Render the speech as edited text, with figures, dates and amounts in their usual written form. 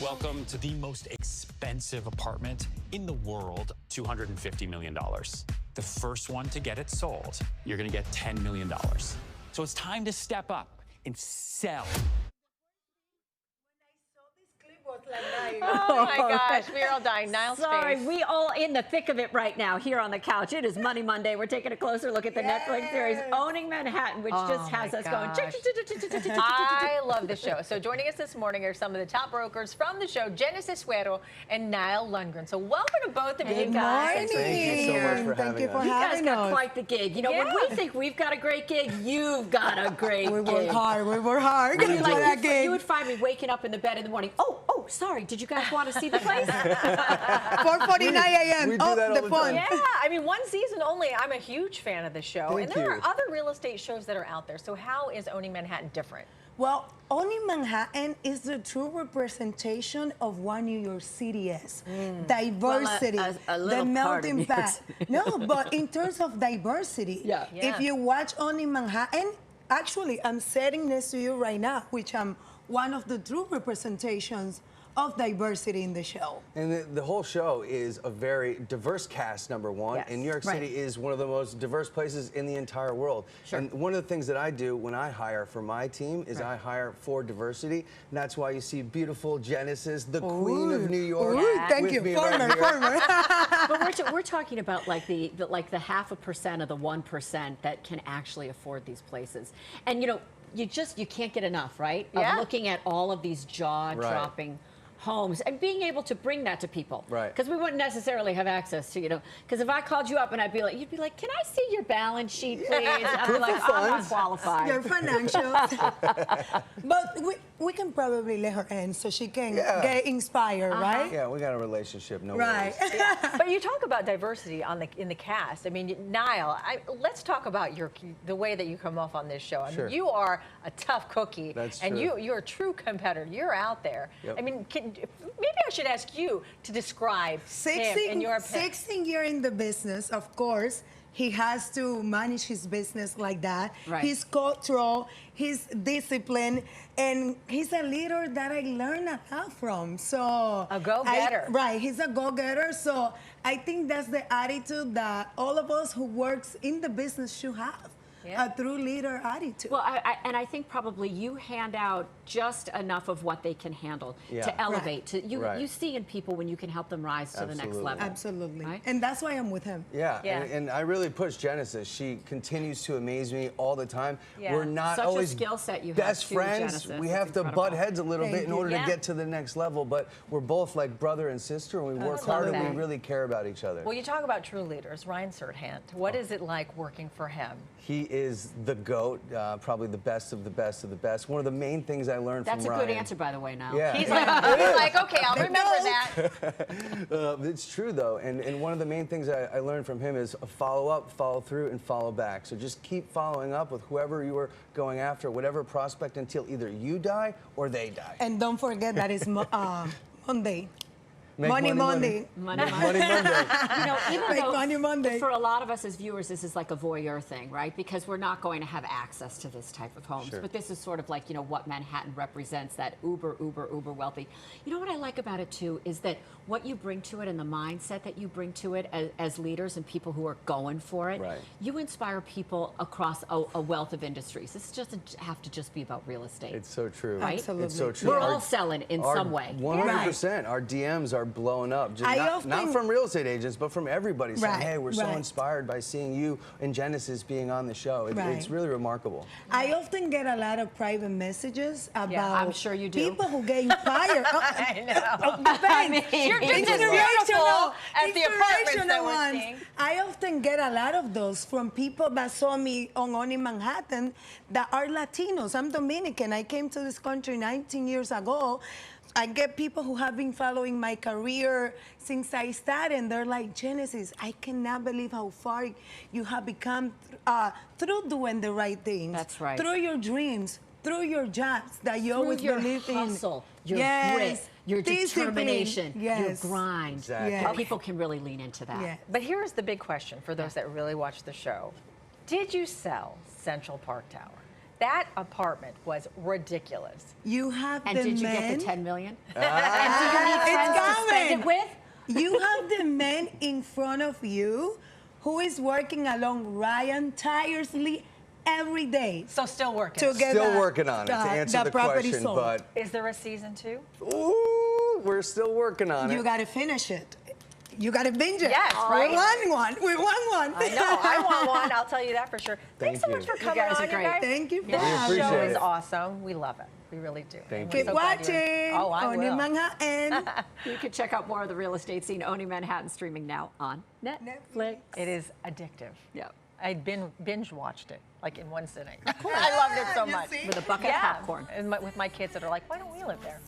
Welcome to the most expensive apartment in the world, $250 million. The first one to get it sold, you're gonna get $10 million. So it's time to step up and sell. Oh my gosh, we're all dying. Niall's Sorry, face. we all in the thick of it right now here on the couch. It is Money Monday. We're taking a closer look at the Netflix series Owning Manhattan, which just has us going. I love the show. So joining us this morning are some of the top brokers from the show, Genesis Suero and Nile Lundgren. So welcome to both of you guys. Thank you so much for having us. You guys got quite the gig. You know, when we think we've got a great gig, you've got a great gig. We work hard. You would find me waking up in the bed in the morning. Oh, sorry. Did you guys want to see the place? 4:49 a.m. We do that all the time. Yeah, I mean, one season only. I'm a huge fan of the show. And there are other real estate shows that are out there. So how is Owning Manhattan different? Well, Owning Manhattan is the true representation of what New York City is. Diversity, the melting pot. No, but in terms of diversity, if you watch Owning Manhattan, actually, I'm sitting next to you right now, which I'm one of the true representations of diversity in the show. And the whole show is a very diverse cast, number one. Yes. And New York City is one of the most diverse places in the entire world. Sure. And one of the things that I do when I hire for my team is I hire for diversity. And that's why you see beautiful Genesis, the queen of New York. Thank you, former. But we're talking about like the 0.5% of the 1% that can actually afford these places. And you know, you can't get enough, right? Of looking at all of these jaw-dropping homes and being able to bring that to people. Right. Because we wouldn't necessarily have access to, because if I called you up and you'd be like, can I see your balance sheet, please? I'd be like, I'm not qualified. Your financials. But we can probably let her in so she can get inspired, right? Yeah, we got a relationship, no worries. But you talk about diversity in the cast. I mean, Nile, let's talk about the way that you come off on this show. I mean, you are a tough cookie. That's and true. you're a true competitor. You're out there. Yep. I mean, maybe I should ask you to describe him in your opinion. 16 years in the business, of course. He has to manage his business like that. Right. He's cultural, he's disciplined, and he's a leader that I learned a lot from. So a go-getter. Right, he's a go-getter. So I think that's the attitude that all of us who works in the business should have. A true leader attitude. Well, I think probably you hand out just enough of what they can handle to elevate. You see in people when you can help them rise to the next level. Absolutely. Right? And that's why I'm with him. And I really push Genesis. She continues to amaze me all the time. We're not Such always a skill set you have best too, friends. Genesis. We have to butt heads a little bit in order to Yeah. get to the next level, but we're both like brother and sister, and we work hard and we really care about each other. Well, you talk about true leaders. Ryan Serhant, what is it like working for him? He is the GOAT, probably the best of the best of the best. One of the main things I learned from Ryan. That's a good answer, by the way, now. Yeah. He's like, okay, I'll remember that. It's true, though, and one of the main things I learned from him is follow up, follow through, and follow back. So just keep following up with whoever you are going after, whatever prospect, until either you die or they die. And don't forget that it's Monday. Money Monday. Monday. You know, even Make though Money Monday. for a lot of us as viewers, this is like a voyeur thing, right? Because we're not going to have access to this type of homes. But this is sort of like, what Manhattan represents, that uber wealthy. You know what I like about it, too, is that what you bring to it and the mindset that you bring to it as leaders and people who are going for it, you inspire people across a wealth of industries. This doesn't have to just be about real estate. It's so true. Right? Absolutely. It's so true. We're all selling in some way. 100%. Our DMs are blowing up. Just not from real estate agents, but from everybody saying, hey, we're so inspired by seeing you and Genesis being on the show. It's really remarkable. I often get a lot of private messages about I'm sure you do. people who get inspired. I know. I mean, You're just as beautiful as the apartments that we're seeing. I often get a lot of those from people that saw me on Owning Manhattan that are Latinos. I'm Dominican. I came to this country 19 years ago. I get people who have been following my career since I started, and they're like, Genesis, I cannot believe how far you have become through doing the right things. That's right. Through your dreams, through your jobs that you always your believe in. hustle, your grit, your determination, your grind. Exactly. People can really lean into that. Yeah. But here's the big question for those that really watch the show. Did you sell Central Park Tower? That apartment was ridiculous. You have And the did you men. get the 10 million? It's To spend it with? You have the man in front of you who is working along Ryan tirelessly every day. So still working. To get Still that- working on it, to answer the property question, sold. but Is there a season 2? ooh, we're still working on You it. got to finish it. You got to binge it. Yes, right. We want one. We want one. I know. I want one. I'll tell you that for sure. Thanks so Thank much you. for coming guys are on, great. you guys. Thank you for This having show appreciate is it. awesome. We love it. We really do. Thank And you. we're Keep so glad you're- watching. Oh, I Only will. Manhattan. You can check out more of the real estate scene, Owning Manhattan, streaming now on Netflix. It is addictive. Yeah. I binge watched it like in one sitting. I loved it so You much. see? With a bucket Yeah. of popcorn. And with my kids that are like, why don't we live there?